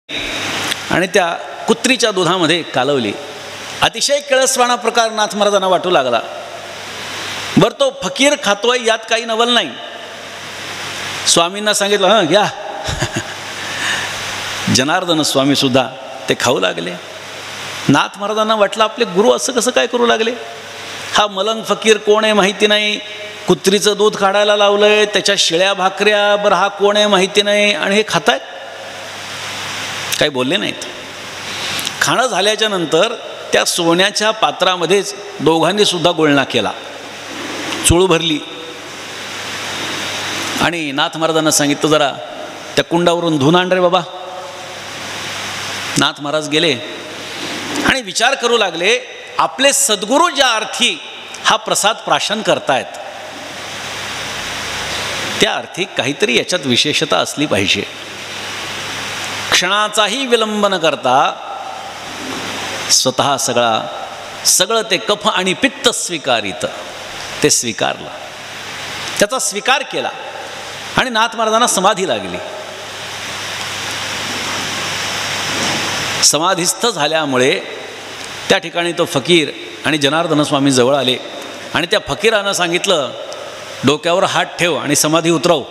आणि त्या कुत्रीच्या दुधामध्ये कालवली. अतिशय किळसवाणा प्रकार नाथ महाराजांना वाटू लागला. बरं तो फकीर खातोय यात काही नवल नाही. स्वामींना सांगितलं हां घ्या. जनार्दन स्वामी सुद्धा ते खाऊ लागले. नाथ महाराजांना वाटलं आपले गुरु असं कसं काय करू लागले. हा मलंग फकीर कोण आहे माहिती नाही, कुत्रीचं दूध काढायला लावलंय, त्याच्या शिळ्या भाकऱ्या, बरं हा कोण आहे माहिती नाही, आणि हे खातायत. काही बोलले नाहीत. खाणं झाल्याच्या नंतर त्या सोन्याच्या पात्रामध्येच दोघांनी सुद्धा गुळणा केला, चुळू भरली. आणि नाथ महाराजांना सांगितलं जरा त्या कुंडावरून धुवून आण रे बाबा. नाथ महाराज गेले आणि विचार करू लागले, आपले सद्गुरू ज्या अर्थी हा प्रसाद प्राशन करतायत त्या अर्थी काहीतरी याच्यात विशेषता असली पाहिजे. क्षणाचाही विलंब न करता स्वतः सगळं ते कफ आणि पित्त स्वीकारित ते स्वीकारलं, त्याचा स्वीकार केला आणि नाथ महाराजांना समाधी लागली. समाधीस्थ झाल्यामुळे त्या ठिकाणी तो फकीर आणि जनार्दन स्वामी जवळ आले आणि त्या फकीरानं सांगितलं, डोक्यावर हात ठेव आणि समाधी उतरव.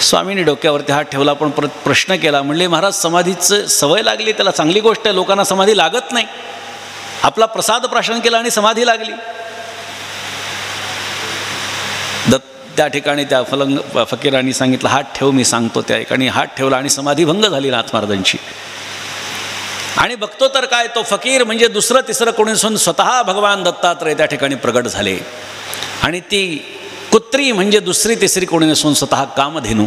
स्वामींनी डोक्यावरती हात ठेवला, पण परत प्रश्न केला. म्हणले महाराज समाधीचं सवय लागली, त्याला चांगली गोष्ट आहे, लोकांना समाधी लागत नाही. आपला प्रसाद प्राशन केला आणि समाधी लागली. त्या ठिकाणी त्या फकीरांनी सांगितलं हात ठेव, मी सांगतो. त्या ठिकाणी हात ठेवला आणि समाधी भंग झाली नाथ महाराजांची. आणि बघतो तर काय, तो फकीर म्हणजे दुसरं तिसरं कोणी नसून स्वतः भगवान दत्तात्रय त्या ठिकाणी प्रगट झाले. आणि ती कुत्री म्हणजे दुसरी तिसरी कोणी नसून स्वतः कामधेनू.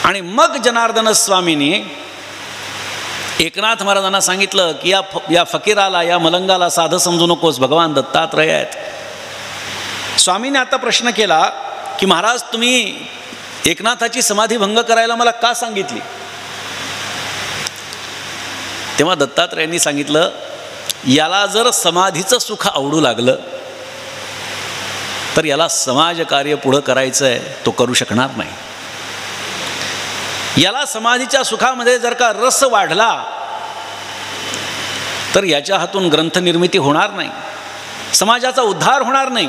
आणि मग जनार्दन स्वामींनी एकनाथ महाराजांना सांगितलं की या फकीराला, या मलंगाला साधं समजू नकोस, भगवान दत्तात्रय आहेत. स्वामीने आता प्रश्न केला की महाराज तुम्ही एकनाथाची समाधी भंग करायला मला का सांगितली. तेव्हा दत्तात्रयांनी सांगितलं, याला जर समाधीचं सुख आवडू लागलं तर याला समाजकार्य पुढं करायचं आहे, तो करू शकणार नाही. याला समाधीच्या सुखामध्ये जर का रस वाढला तर याच्या हातून ग्रंथनिर्मिती होणार नाही, समाजाचा उद्धार होणार नाही.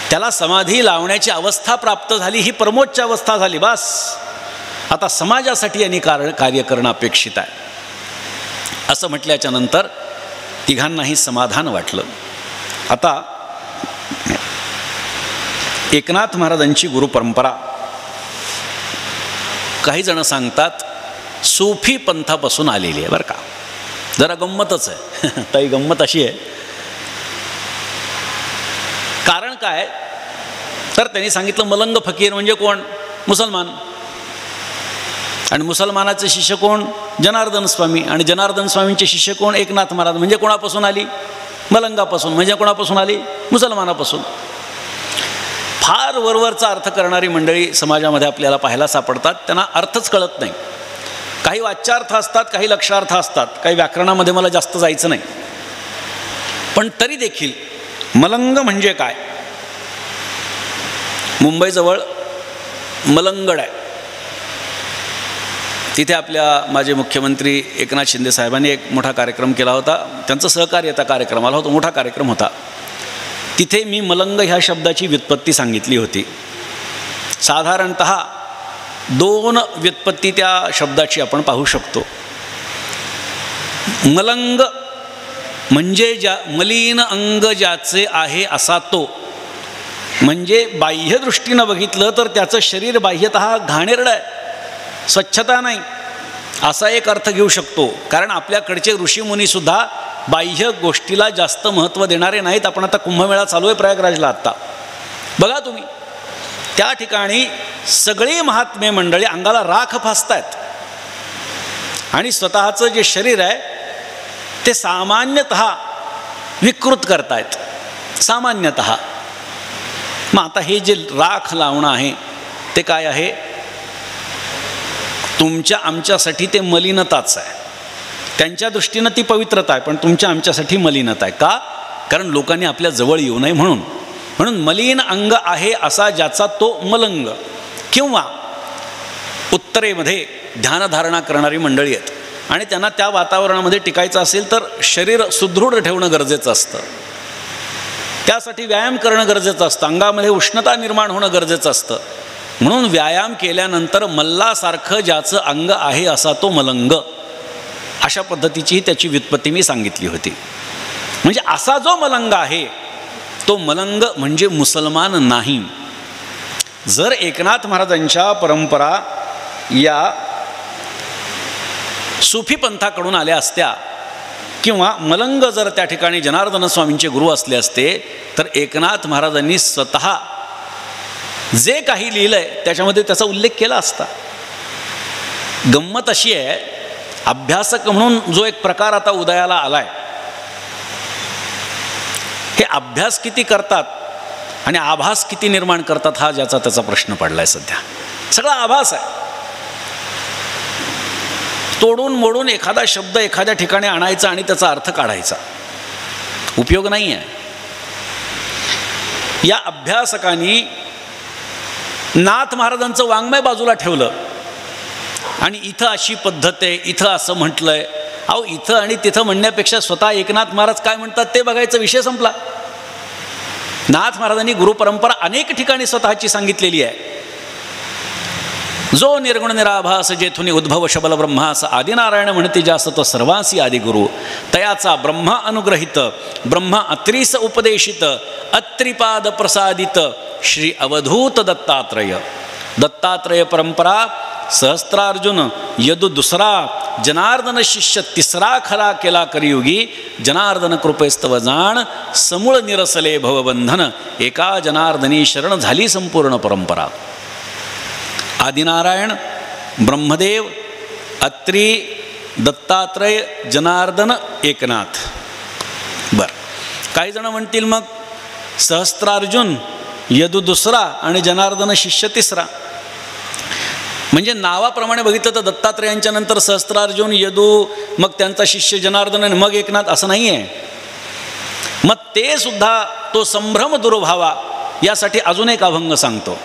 त्याला समाधी लावण्याची अवस्था प्राप्त झाली, ही परमोच्च अवस्था झाली. बस आता समाजासाठी यांनी कार्य करणं अपेक्षित आहे. असं म्हटल्याच्या नंतर तिघांनाही समाधान वाटलं. आता एकनाथ महाराजांची गुरुपरंपरा, काही जण सांगतात सूफी पंथापासून आलेली आहे. बरं का, जरा गंमतच आहे. ताई गंमत अशी आहे, कारण काय तर त्यांनी सांगितलं मलंग फकीर म्हणजे कोण, मुसलमान. आणि मुसलमानाचे शिष्य कोण, जनार्दन स्वामी. आणि जनार्दन स्वामींचे शिष्य कोण, एकनाथ महाराज. म्हणजे कोणापासून आली, मलंगापासून. म्हणजे कोणापासून आली, मुसलमानापासून. फार वरवरचा अर्थ करणारी मंडळी समाजामध्ये आपल्याला पाहायला सापडतात. त्यांना अर्थच कळत नाही. काही वाच्यार्थ असतात, काही लक्षार्थ असतात. काही व्याकरणामध्ये मला जास्त जायचं नाही, पण तरी देखील मलंग म्हणजे काय. मुंबईजवळ मलंगड आहे. तिथे आपल्या माझे मुख्यमंत्री एकनाथ शिंदे साहेबांनी एक मोठा कार्यक्रम केला होता. त्यांचं सहकार्य त्या कार्यक्रमाला होतं, मोठा कार्यक्रम होता. तिथे मी मलंग ह्या शब्दाची व्युत्पत्ती सांगितली होती. साधारणत 2 व्युत्पत्ती त्या शब्दाची आपण पाहू शकतो. मलंग म्हणजे मलिन अंग ज्याचे आहे असा तो. म्हणजे बाह्यदृष्टीनं बघितलं तर त्याचं शरीर बाह्यतः घाणेरडं आहे, स्वच्छता नाही, असा एक अर्थ घेऊ शकतो. कारण आपल्याकडचे ऋषीमुनीसुद्धा बाह्य गोष्टीला जास्त महत्त्व देणारे नाहीत. आपण आता कुंभमेळा चालू आहे प्रयागराजला आत्ता, बघा तुम्ही, त्या ठिकाणी सगळी महात्मे मंडळी अंगाला राख फासतायत आणि स्वतःचं जे शरीर आहे ते सामान्यतः विकृत करतायत, सामान्यतः. मग आता हे जे राख लावणं आहे ते काय आहे, तुमच्या आमच्यासाठी ते मलिनताच आहे. त्यांच्या दृष्टीनं ती पवित्रता आहे, पण तुमच्या आमच्यासाठी मलिनता आहे. का, कारण लोकांनी आपल्या जवळ येऊ नये म्हणून. म्हणून मलिन अंग आहे असा ज्याचा तो मलंग. किंवा उत्तरेमध्ये ध्यानधारणा करणारी मंडळी आहेत आणि त्यांना त्या वातावरणामध्ये टिकायचं असेल तर शरीर सुदृढ ठेवणं गरजेचं असतं. त्यासाठी व्यायाम करणं गरजेचं असतं, अंगामध्ये उष्णता निर्माण होणं गरजेचं असतं. म्हणून व्यायाम केल्यानंतर मल्लासारखं ज्याचं अंग आहे असा तो मलंग, अशा पद्धतीची त्याची व्युत्पत्ती मी सांगितली होती. म्हणजे असा जो मलंग आहे तो मलंग म्हणजे मुसलमान नाही. जर एकनाथ महाराजांच्या परंपरा या सुफी पंथाकडून आल्या असत्या किंवा मलंग जर त्या ठिकाणी जनार्दन स्वामींचे गुरु असले असते तर एकनाथ महाराजांनी स्वतः जे काही लिहिलं आहे त्याच्यामध्ये त्याचा उल्लेख केला असता. गंमत अशी आहे, अभ्यासक म्हणून जो एक प्रकार आता उदयाला आला आहे, हे अभ्यास किती करतात आणि आभास किती निर्माण करतात हा ज्याचा त्याचा प्रश्न पडला आहे सध्या. सगळा आभास आहे. तोडून मोडून एखादा शब्द एखाद्या ठिकाणी आणायचा आणि त्याचा अर्थ काढायचा, उपयोग नाही आहे. या अभ्यासकांनी नाथ महाराजांचं वाङ्मय बाजूला ठेवलं आणि इथं अशी पद्धत आहे, इथं असं म्हटलंय. अहो, इथं आणि तिथं म्हणण्यापेक्षा स्वतः एकनाथ महाराज काय म्हणतात ते बघायचा विषय संपला. नाथ महाराजांनी गुरुपरंपरा अनेक ठिकाणी स्वतःची सांगितलेली आहे. जो निर्गुण निराभास जेथुनी उद्भव शबल ब्रह्मास आदिनारायण म्हणते जास्त तो सर्वांसी आदिगुरु तयाचा ब्रह्मा अनुग्रहित ब्रह्मा अत्रीस उपदेशित अत्रिपाद प्रसादित श्री अवधूत दत्तात्रय. दत्तात्रय परंपरा सहस्त्रार्जुन यदु दुसरा जनार्दन शिष्य तिसरा खरा केला करियुगी जनार्दन कृपेस्तव जाण समूळ निरसले भवबंधन एका जनार्दनी शरण झाली संपूर्ण परंपरा. आदिनारायण ब्रह्मदेव अत्री दत्तात्रय जनार्दन एकनाथ. बरं, काही जण म्हणतील मग सहस्त्रार्जुन यदु दुसरा आणि जनार्दन शिष्य तिसरा. म्हणजे नावाप्रमाणे बघितलं तर दत्तात्रयांच्या नंतर सहस्त्रार्जुन यदू, मग त्यांचा शिष्य जनार्दन आणि मग एकनाथ असं नाही आहे. मग ते सुद्धा तो संभ्रम दूर व्हावा यासाठी अजून एक अभंग सांगतो.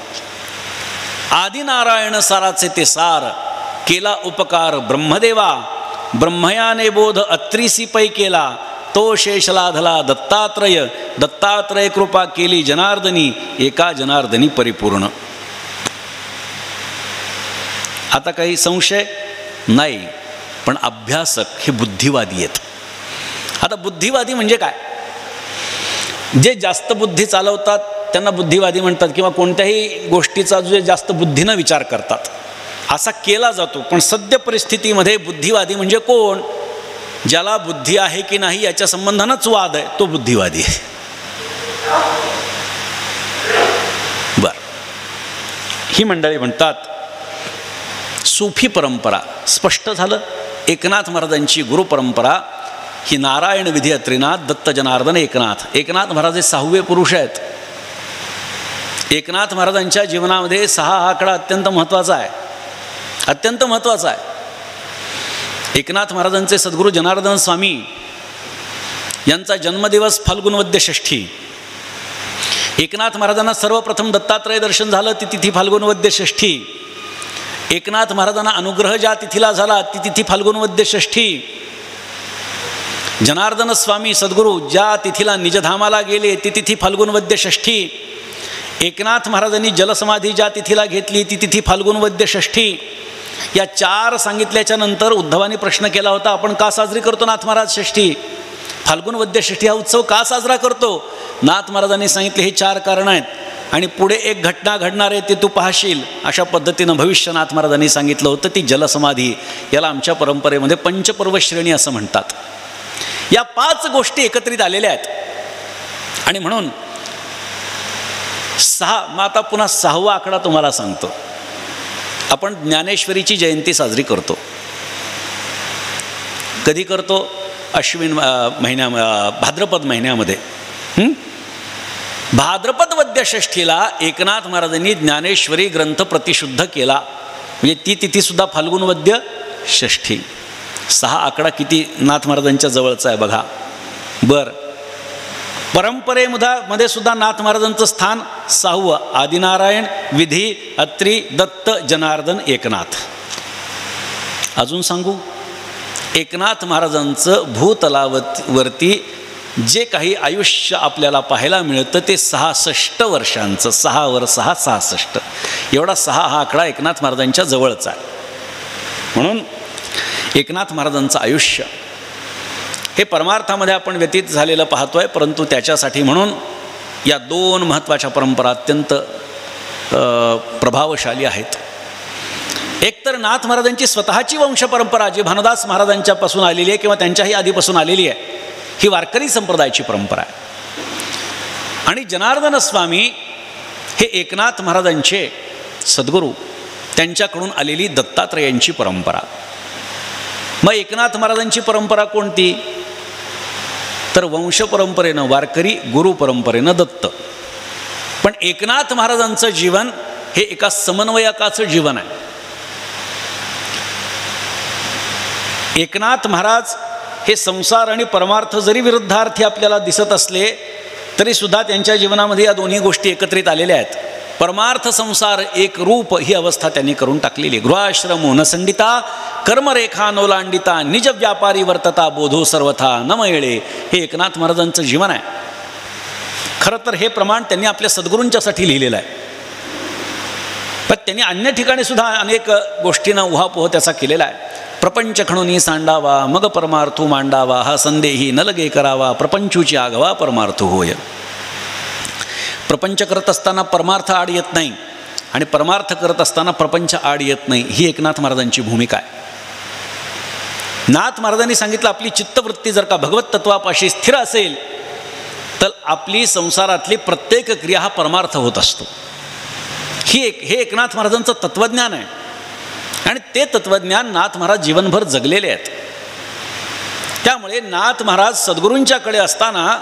आदिनारायण साराचे ते सार केला उपकार ब्रह्मदेवा ब्रह्मयाने बोध अत्रीसी पै केला तो शेष लाधला दत्तात्रय दत्तात्रय कृपा केली जनार्दनी एका जनार्दनी परिपूर्ण. आता काही संशय नाही, पण अभ्यासक हे बुद्धिवादी आहेत. आता बुद्धिवादी म्हणजे काय? जे जास्त बुद्धी चालवतात त्यांना बुद्धिवादी म्हणतात, किंवा कोणत्याही गोष्टीचा जे जास्त बुद्धीनं विचार करतात असा केला जातो. पण सद्य परिस्थितीमध्ये बुद्धिवादी म्हणजे कोण? ज्याला बुद्धी आहे की नाही याच्या संबंधानंच वाद आहे, तो बुद्धिवादी आहे. बर, ही मंडळी म्हणतात सूफी परंपरा. स्पष्ट झालं, एकनाथ महाराजांची गुरुपरंपरा ही नारायण विधी अत्रिनाथ दत्त जनार्दन एकनाथ. एकनाथ महाराज हे 6वे पुरुष आहेत. एकनाथ महाराजांच्या जीवनामध्ये 6 हा आकडा अत्यंत महत्त्वाचा आहे, अत्यंत महत्त्वाचा आहे. एकनाथ महाराजांचे सद्गुरू जनार्दन स्वामी यांचा जन्मदिवस फाल्गुन वद्य षष्ठी. एकनाथ महाराजांना सर्वप्रथम दत्तात्रय दर्शन झालं ती तिथी फाल्गुन वद्य षष्ठी. एकनाथ महाराजांना अनुग्रह ज्या तिथीला झाला ती तिथी फाल्गुन वद्य षष्ठी. जनार्दन स्वामी सद्गुरू ज्या तिथीला निजधामाला गेले ती तिथी फाल्गुन वद्य षष्ठी. एकनाथ महाराजांनी जलसमाधी ज्या तिथीला घेतली ती तिथी फाल्गुन वद्य षष्ठी. या 4 सांगितल्याच्या नंतर उद्धवानी प्रश्न केला होता, आपण का साजरी करतो नाथ महाराज षष्ठी? फाल्गुन वद्य षष्ठी हा उत्सव का साजरा करतो? नाथ महाराजांनी सांगितले हे 4 कारणं आहेत आणि पुढे एक घटना घडणार आहे ते तू पाहशील. अशा पद्धतीनं भविष्यनाथ महाराजांनी सांगितलं होतं. ती जलसमाधी, याला आमच्या परंपरेमध्ये पंचपर्व श्रेणी असं म्हणतात. या 5 गोष्टी एकत्रित आलेल्या आहेत आणि म्हणून 6. मग आता पुन्हा 6वा आकडा तुम्हाला सांगतो. आपण ज्ञानेश्वरीची जयंती साजरी करतो. कधी करतो? अश्विन महिन्या भाद्रपद महिन्यामध्ये. भाद्रपद वद्य षष्ठीला एकनाथ महाराजांनी ज्ञानेश्वरी ग्रंथ प्रतिशुद्ध केला, म्हणजे ती तिथीसुद्धा फाल्गुन वद्य षष्ठी. 6 आकडा किती नाथ महाराजांच्या जवळचा आहे बघा. बरं, परंपरेमध्ये सुद्धा नाथ महाराजांचं स्थान 6वं, आदिनारायण, विधी, अत्री, दत्त, जनार्दन, एकनाथ. अजून सांगू, एकनाथ महाराजांचं भूतलावरती जे काही आयुष्य आपल्याला पाहायला मिळतं ते 66 वर्षांचं. 6 वर 6 66, एवढा 6 हा आकडा एकनाथ महाराजांच्या जवळचा आहे. म्हणून एकनाथ महाराजांचं आयुष्य हे परमार्थामध्ये आपण व्यतीत झालेलं पाहतोय, परंतु त्याच्यासाठी म्हणून या 2 महत्त्वाच्या परंपरा अत्यंत प्रभावशाली आहेत. एकतर नाथ महाराजांची स्वतःची वंशपरंपरा जी भानुदास महाराजांच्यापासून आलेली आहे किंवा त्यांच्याही आधीपासून आलेली आहे, ही वारकरी संप्रदायाची परंपरा आहे. आणि जनार्दन स्वामी हे एकनाथ महाराजांचे सद्गुरू, त्यांच्याकडून आलेली दत्तात्रेयांची परंपरा. मग एकनाथ महाराजांची परंपरा कोणती? तर वंशपरंपरेनं वारकरी, गुरु परंपरेनं दत्त. पण एकनाथ महाराजांचं जीवन हे एका समन्वयकाचं जीवन आहे. एकनाथ महाराज हे संसार आणि परमार्थ जरी विरुद्धार्थी आपल्याला दिसत असले तरीसुद्धा त्यांच्या जीवनामध्ये या दोन्ही गोष्टी एकत्रित आलेल्या आहेत. परमार्थ संसार एक रूप ही अवस्था त्यांनी करून टाकलेली. गृहाश्रमो न संडिता, कर्मरेखा नोलांडिता, निज व्यापारी वर्तता, बोधो सर्वथा न मिळे, हे एकनाथ महाराजांचं जीवन आहे. खरं तर हे प्रमाण त्यांनी आपल्या सद्गुरूंच्यासाठी लिहिलेलं आहे. पण त्यांनी अन्य ठिकाणी सुद्धा अनेक गोष्टींना उहापोह त्याचा केलेला आहे. प्रपंच खणुनी सांडावा, मग परमार्थू मांडावा, हा संदेही न लगे करावा, प्रपंचूची आगवा परमार्थ होय. प्रपंच करत असताना परमार्थ आड येत नाही आणि परमार्थ करत असताना प्रपंच आड येत नाही, ही एकनाथ महाराजांची भूमिका आहे. नाथ महाराजांनी सांगितलं, आपली चित्तवृत्ती जर का भगवत तत्वापाशी स्थिर असेल तर आपली संसारातली प्रत्येक क्रिया हा परमार्थ होत असतो. हे एकनाथ महाराजांचं तत्त्वज्ञान आहे आणि ते तत्त्वज्ञान नाथ महाराज जीवनभर जगलेले आहेत. त्यामुळे नाथ महाराज सद्गुरूंच्याकडे असताना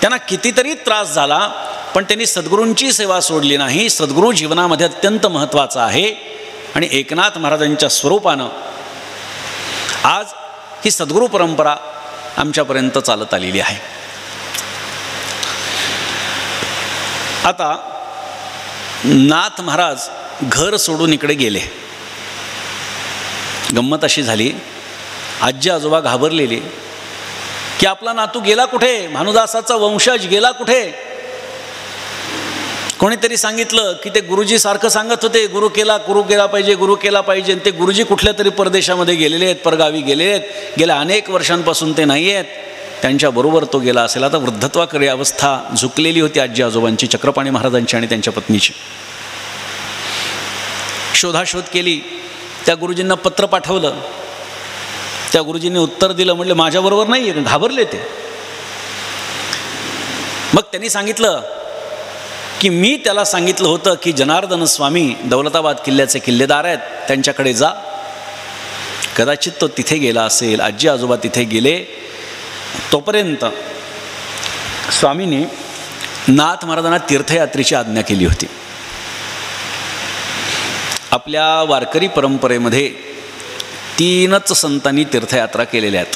त्यांना कितीतरी त्रास झाला, पण त्यांनी सद्गुरूंची सेवा सोडली नाही. सद्गुरू जीवनामध्ये अत्यंत महत्त्वाचा आहे आणि एकनाथ महाराजांच्या स्वरूपानं आज ही सद्गुरू परंपरा आमच्यापर्यंत चालत आलेली आहे. आता नाथ महाराज घर सोडून इकडे गेले. गंमत अशी झाली, आजी आजोबा घाबरलेले की आपला नातू गेला कुठे, भानुदासाचा वंशज गेला कुठे. कोणीतरी सांगितलं की ते गुरुजी सारखं सांगत होते, गुरु केला पाहिजे, गुरु केला पाहिजे. ते गुरुजी कुठल्या तरी परदेशामध्ये गेलेले आहेत, परगावी गेलेले आहेत, गेल्या अनेक वर्षांपासून ते नाही आहेत. त्यांच्याबरोबर तो गेला असेल. आता वृद्धत्वाकडे अवस्था झुकलेली होती आजी आजोबांची, चक्रपाणी महाराजांची आणि त्यांच्या पत्नीची. शोधाशोध केली, त्या गुरुजींना पत्र पाठवलं. त्या गुरुजींनी उत्तर दिलं, म्हटलं माझ्याबरोबर नाही आहे. घाबरले ते. मग त्यांनी सांगितलं की मी त्याला सांगितलं होतं की जनार्दन स्वामी दौलताबाद किल्ल्याचे किल्लेदार आहेत, त्यांच्याकडे जा. कदाचित तो तिथे गेला असेल, आजी आजोबा तिथे गेले. तोपर्यंत स्वामींनी नाथ महाराजांना तीर्थयात्रेची आज्ञा केली होती. आपल्या वारकरी परंपरेमध्ये 3च संतांनी तीर्थयात्रा केलेल्या आहेत.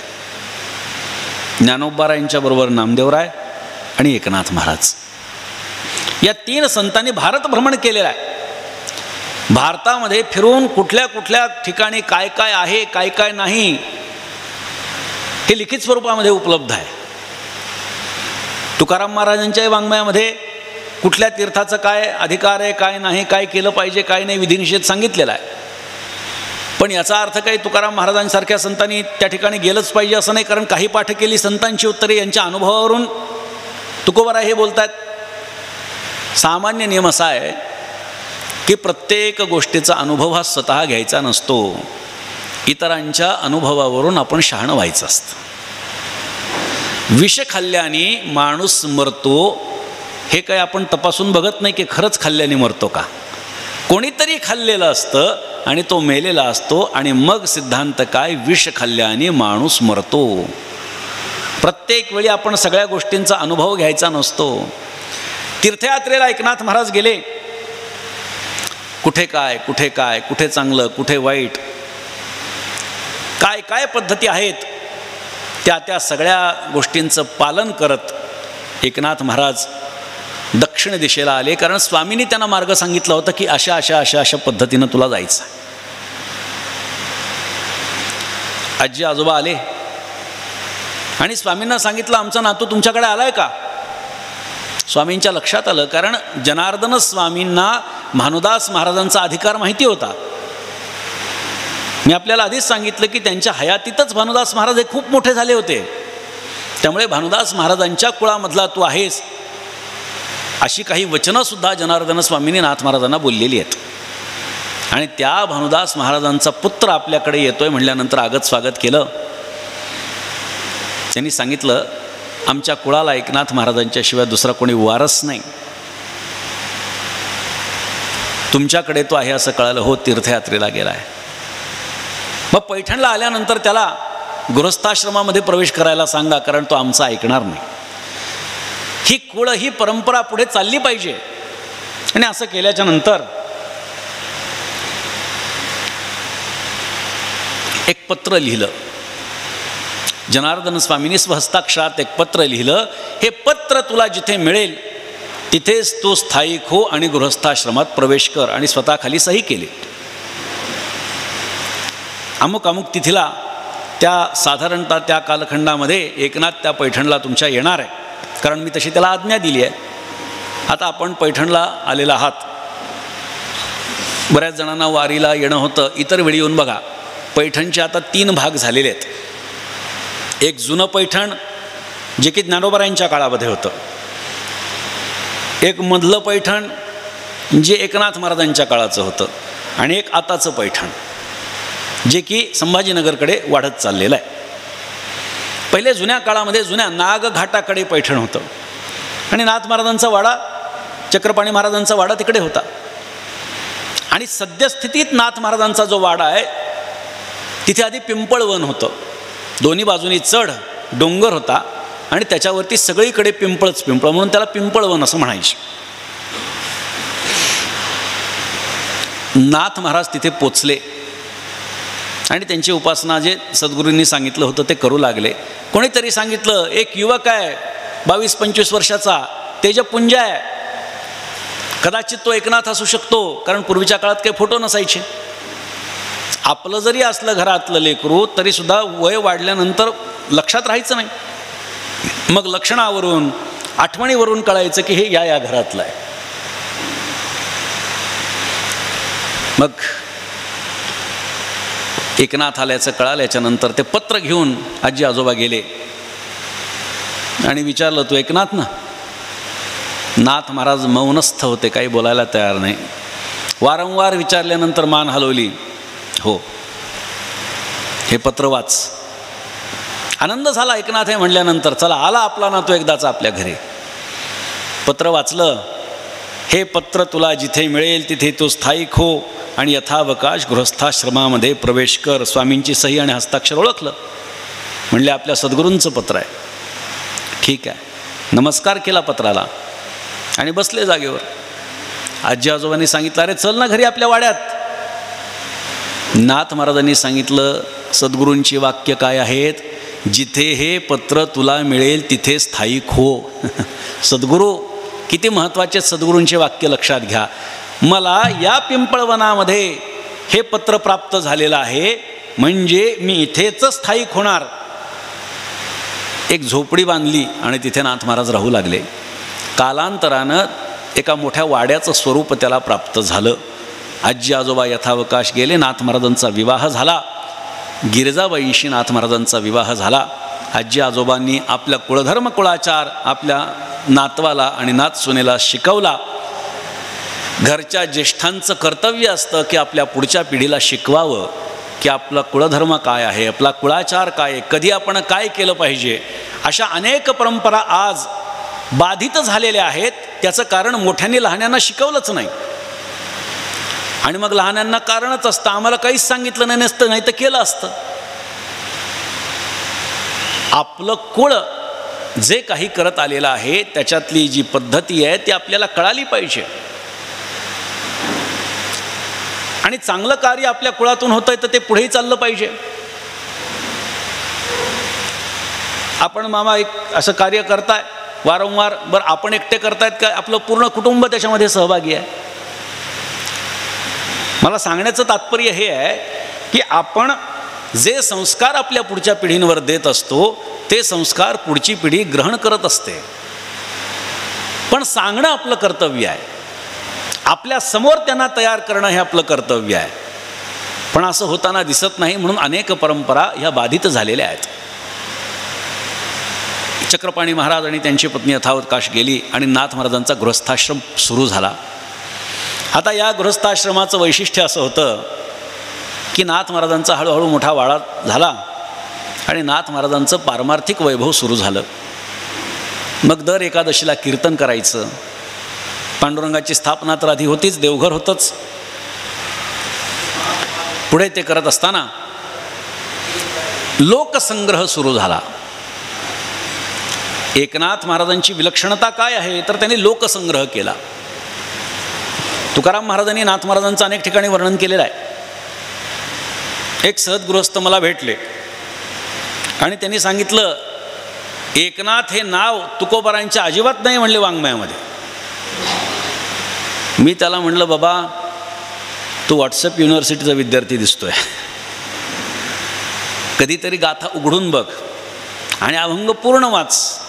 ज्ञानोबारायांच्याबरोबर नामदेवराय आणि एकनाथ महाराज, या 3 संतांनी भारत भ्रमण केलेलं आहे. भारतामध्ये फिरून कुठल्या कुठल्या ठिकाणी काय काय आहे, काय काय नाही, हे लिखित स्वरूपामध्ये उपलब्ध आहे. तुकाराम महाराजांच्या वाङ्मयामध्ये कुठल्या तीर्थाचं काय अधिकार आहे, काय नाही, काय केलं पाहिजे, काय नाही, विधिनिषेध सांगितलेला आहे. पण याचा अर्थ काही तुकाराम महाराजांसारख्या संतांनी त्या ठिकाणी गेलंच पाहिजे असं नाही. कारण काही पाठ केली संतांची उत्तरे यांच्या अनुभवावरून तुकोबाराय हे बोलतात. सामान्य नियम असा आहे की प्रत्येक गोष्टीचा अनुभव हा स्वतः घ्यायचा नसतो, इतरांच्या अनुभवावरून आपण शहाणं व्हायचं असतं. विष खाल्ल्याने माणूस मरतो हे काय आपण तपासून बघत नाही की खरंच खाल्ल्याने मरतो का. कोणीतरी खाल्लेलं असतं आणि तो मेलेला असतो आणि मग सिद्धांत काय, विष खाल्ल्याने माणूस मरतो. प्रत्येक वेळी आपण सगळ्या गोष्टींचा अनुभव घ्यायचा नसतो. तीर्थयात्रेला एकनाथ महाराज गेले. कुठे काय, कुठे काय, कुठे चांगलं, कुठे वाईट, काय काय पद्धती आहेत, त्या सगळ्या गोष्टींचं पालन करत एकनाथ महाराज दक्षिण दिशेला आले, कारण स्वामींनी त्यांना मार्ग सांगितला होता की अशा अशा अशा अशा पद्धतीनं तुला जायचं. आजी आजोबा आले आणि स्वामींना सांगितलं आमचा नातू तुमच्याकडे आलाय का. स्वामींच्या लक्षात आलं, कारण जनार्दन स्वामींना भानुदास महाराजांचा अधिकार माहिती होता. मी आपल्याला आधीच सांगितलं की त्यांच्या हयातीतच भानुदास महाराज हे खूप मोठे झाले होते. त्यामुळे भानुदास महाराजांच्या कुळामधला तू आहेस अशी काही वचनंसुद्धा जनार्दन स्वामींनी नाथ महाराजांना बोललेली आहेत. आणि त्या भानुदास महाराजांचा पुत्र आपल्याकडे येतोय म्हटल्यानंतर आगत स्वागत केलं. त्यांनी सांगितलं आमच्या कुळाला एकनाथ महाराजांच्या शिवाय दुसरा कोणी वारस नाही. तुमच्याकडे तो आहे असं कळालं. हो, तीर्थयात्रेला गेला आहे. मग पैठणला आल्यानंतर त्याला गृहस्थाश्रमामध्ये प्रवेश करायला सांगा, कारण तो आमचा ऐकणार नाही. ही कुळ ही परंपरा पुढे चालली पाहिजे. आणि असं केल्याच्या नंतर एक पत्र लिहिलं. जनार्दन स्वामींनी स्वहस्ताक्षरात एक पत्र लिहिलं. हे पत्र तुला जिथे मिळेल तिथेच तू स्थायिक हो आणि गृहस्थाश्रमात प्रवेश कर. आणि स्वतःखाली सही केली. अमुक अमुक तिथीला त्या साधारणतः त्या कालखंडामध्ये एकनाथ त्या पैठणला तुमच्या येणार आहे, कारण मी तशी त्याला आज्ञा दिली आहे. आता आपण पैठणला आलेला आहात. बऱ्याच जणांना वारीला येणं होतं. इतर वेळी येऊन बघा, पैठणचे आता 3 भाग झालेले आहेत. एक जुनं पैठण जे की ज्ञानोबरायांच्या काळामध्ये होतं. एक मधलं पैठण जे एकनाथ महाराजांच्या काळाचं होतं. आणि एक आताचं पैठण जे की संभाजीनगरकडे वाढत चाललेलं आहे. पहिले जुन्या काळामध्ये जुन्या नागघाटाकडे पैठण होतं. आणि नाथ महाराजांचा वाडा, चक्रपाणी महाराजांचा वाडा तिकडे होता. आणि सद्यस्थितीत नाथ महाराजांचा जो वाडा आहे तिथे आधी पिंपळवन होतं. दोन्ही बाजूनी चढ डोंगर होता आणि त्याच्यावरती सगळीकडे पिंपळच पिंपळ, म्हणून त्याला पिंपळवन असं म्हणायचे. नाथ महाराज तिथे पोचले आणि त्यांची उपासना जे सद्गुरूंनी सांगितलं होतं ते करू लागले. कोणीतरी सांगितलं एक युवक आहे 22-25 वर्षाचा, तेजपुंज आहे, कदाचित तो एकनाथ असू शकतो, कारण पूर्वीच्या काळात काही फोटो नसायचे. आपलं जरी असलं घरातलं लेकरू तरीसुद्धा वय वाढल्यानंतर लक्षात राहायचं नाही. मग लक्षणावरून आठवणीवरून कळायचं की हे या घरातलं आहे. मग एकनाथ आल्याचं कळाल्याच्यानंतर ते पत्र घेऊन आजी आजोबा गेले आणि विचारलं तू एकनाथ ना. नाथ महाराज मौनस्थ होते, काही बोलायला तयार नाही. वारंवार विचारल्यानंतर मान हलवली. हो, हे पत्र वाच. आनंद झाला एकनाथ हे म्हणल्यानंतर. चला आला आपला नातू एकदाचा आपल्या घरी. पत्र वाचलं. हे पत्र तुला जिथे मिळेल तिथे तो स्थायिक हो आणि यथावकाश गृहस्थाश्रमामध्ये प्रवेश कर. स्वामींची सही आणि हस्ताक्षर ओळखलं. म्हणले आपल्या सद्गुरूंचं पत्र आहे. ठीक आहे. नमस्कार केला पत्राला आणि बसले जागेवर. आजी आजोबांनी सांगितलं अरे चल ना घरी आपल्या वाड्यात. नाथ महाराजांनी सांगितलं सद्गुरूंची वाक्य काय आहेत, जिथे हे पत्र तुला मिळेल तिथे स्थायिक हो. सद्गुरू किती महत्त्वाचे सद्गुरूंचे वाक्य लक्षात घ्या. मला या पिंपळवनामध्ये हे पत्र प्राप्त झालेलं आहे म्हणजे मी इथेच स्थायिक होणार. एक झोपडी बांधली आणि तिथे नाथ महाराज राहू लागले. कालांतरानं एका मोठ्या वाड्याचं स्वरूप त्याला प्राप्त झालं. आजी आजोबा यथावकाश गेले. नाथ महाराजांचा विवाह झाला. गिरजाबाईशी नाथ महाराजांचा विवाह झाला. आजी आजोबांनी आपल्या कुळधर्म कुळाचार आपल्या नातवाला आणि नातसुनेला शिकवला. घरच्या ज्येष्ठांचं कर्तव्य असतं की आपल्या पुढच्या पिढीला शिकवावं की आपला कुळधर्म काय आहे, आपला कुळाचार काय आहे, कधी आपण काय केलं पाहिजे. अशा अनेक परंपरा आज बाधित झालेल्या आहेत. त्याचं कारण मोठ्यांनी लहान्यांना शिकवलंच नाही. आणि मग लहानांना कारणच असतं आम्हाला काहीच सांगितलं नाही नसतं, नाही तर केलं असतं. आपलं कुळ जे काही करत आलेलं आहे त्याच्यातली जी पद्धती आहे ती आपल्याला कळाली पाहिजे. आणि चांगलं कार्य आपल्या कुळातून होतंय तर ते पुढेही चाललं पाहिजे. आपण मामा एक असं कार्य करताय, वारंवार. बरं आपण एकटे करतायत काय, आपलं पूर्ण कुटुंब त्याच्यामध्ये सहभागी आहे. मला सांगण्याचं तात्पर्य हे आहे की आपण जे संस्कार आपल्या पुढच्या पिढींवर देत असतो ते संस्कार पुढची पिढी ग्रहण करत असते. पण सांगणं आपलं कर्तव्य आहे, आपल्या समोर त्यांना तयार करणं हे आपलं कर्तव्य आहे. पण असं होताना दिसत नाही, म्हणून अनेक परंपरा ह्या बाधित झालेल्या आहेत. चक्रपाणी महाराज आणि त्यांची पत्नी यथावत काश गेली आणि नाथ महाराजांचा गृहस्थाश्रम सुरू झाला. आता या गृहस्थाश्रमाचं वैशिष्ट्य असं होतं की नाथ महाराजांचा हळूहळू मोठा वाडा झाला आणि नाथ महाराजांचं पारमार्थिक वैभव सुरू झालं. मग दर एकादशीला कीर्तन करायचं. पांडुरंगाची स्थापना तर आधी होतीच, देवघर होतंच. पुढे ते करत असताना लोकसंग्रह सुरू झाला. एकनाथ महाराजांची विलक्षणता काय आहे तर त्यांनी लोकसंग्रह केला. तुकाराम महाराजांनी नाथ महाराजांचं अनेक ठिकाणी वर्णन केलेलं आहे. एक सद्गृहस्थ मला भेटले आणि त्यांनी सांगितलं, एकनाथ हे नाव तुकोबारांच्या अजिबात नाही म्हणले वाङ्मयामध्ये. मी त्याला म्हणलं, बाबा तू व्हॉट्सअप युनिव्हर्सिटीचा विद्यार्थी दिसतोय, कधीतरी गाथा उघडून बघ आणि अभंग पूर्ण वाच.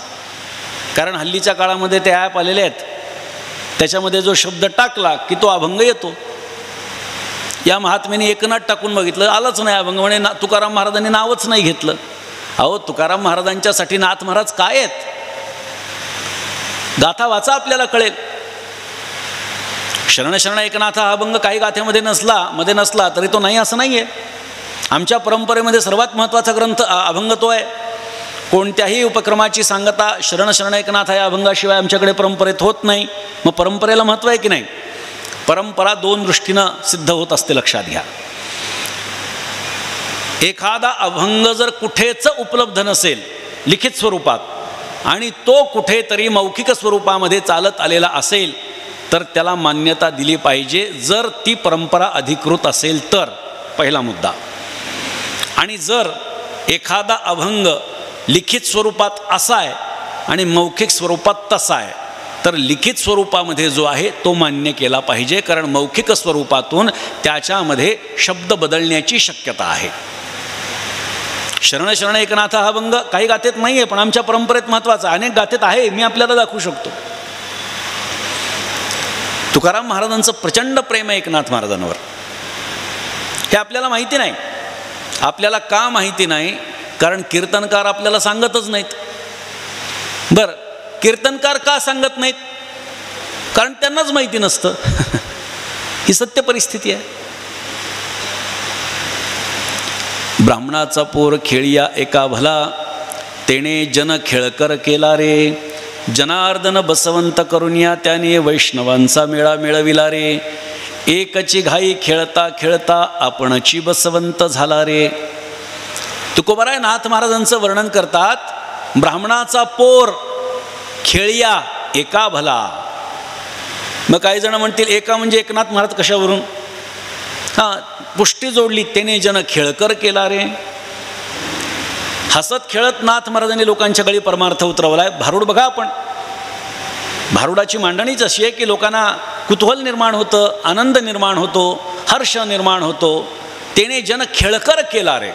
कारण हल्लीच्या काळामध्ये ते ॲप आलेले आहेत, त्याच्यामध्ये जो शब्द टाकला की तो अभंग येतो. या महात्म्याने एकनाथ टाकून बघितलं, आलंच नाही अभंग. म्हणे तुकाराम महाराजांनी नावच नाही घेतलं. अहो, तुकाराम महाराजांच्यासाठी नाथ महाराज काय आहेत? गाथा वाचा, आपल्याला कळेल. शरण शरण एकनाथ हा अभंग काही गाथ्यामध्ये नसला तरी तो नाही असं नाही आहे. आमच्या परंपरेमध्ये सर्वात महत्त्वाचा ग्रंथ अभंग तो आहे. कोणत्याही उपक्रमाची सांगता शरण शरण एकनाथ या अभंगाशिवाय आमच्याकडे परंपरेत होत नाही. मग परंपरेला महत्त्व आहे की नाही? परंपरा दोन दृष्टीनं सिद्ध होत असते, लक्षात घ्या. एखादा अभंग जर कुठेच उपलब्ध नसेल लिखित स्वरूपात आणि तो कुठेतरी मौखिक स्वरूपामध्ये चालत आलेला असेल तर त्याला मान्यता दिली पाहिजे, जर ती परंपरा अधिकृत असेल तर. पहिला मुद्दा. आणि जर एखादा अभंग लिखित स्वरूपात असा आहे आणि मौखिक स्वरूपात तसा आहे तर लिखित स्वरूपामध्ये जो आहे तो मान्य केला पाहिजे, कारण मौखिक स्वरूपातून त्याच्यामध्ये शब्द बदलण्याची शक्यता आहे. शरण शरण एकनाथ हा अभंग काही गाथेत नाही आहे, पण आमच्या परंपरेत महत्त्वाचा. अनेक गाथेत आहे, मी आपल्याला दाखवू शकतो. तुकाराम महाराजांचं प्रचंड प्रेम आहे एकनाथ महाराजांवर. हे आपल्याला माहिती नाही. आपल्याला का माहिती नाही? कारण कीर्तनकार आपल्याला सांगतच नाहीत. बरं, कीर्तनकार का सांगत नाहीत? कारण त्यांनाच माहिती नसतं. ही सत्य परिस्थिती आहे. ब्राह्मणाचा पोर खेळिया एका भला, तेने जन खेळकर केला रे. जनार्दन बसवंत करुनिया, त्याने वैष्णवांचा मेळा मिळविला रे. एकची घाई खेळता खेळता आपणची बसवंत झाला रे. तुकोबाराय नाथ महाराजांचं वर्णन करतात, ब्राह्मणाचा पोर खेळिया एका भला. मग काही जण म्हणतील एका म्हणजे एकनाथ महाराज कशावरून? हां, पुष्टी जोडली, त्याने जन खेळकर केला रे. हसत खेळत नाथ महाराजांनी लोकांच्या गळी परमार्थ उतरवलाय. भारूड बघा आपण. भारुडाची मांडणीच अशी आहे की लोकांना कुतूहल निर्माण होतं, आनंद निर्माण होतो, हर्ष निर्माण होतो. त्याने जन खेळकर केला रे.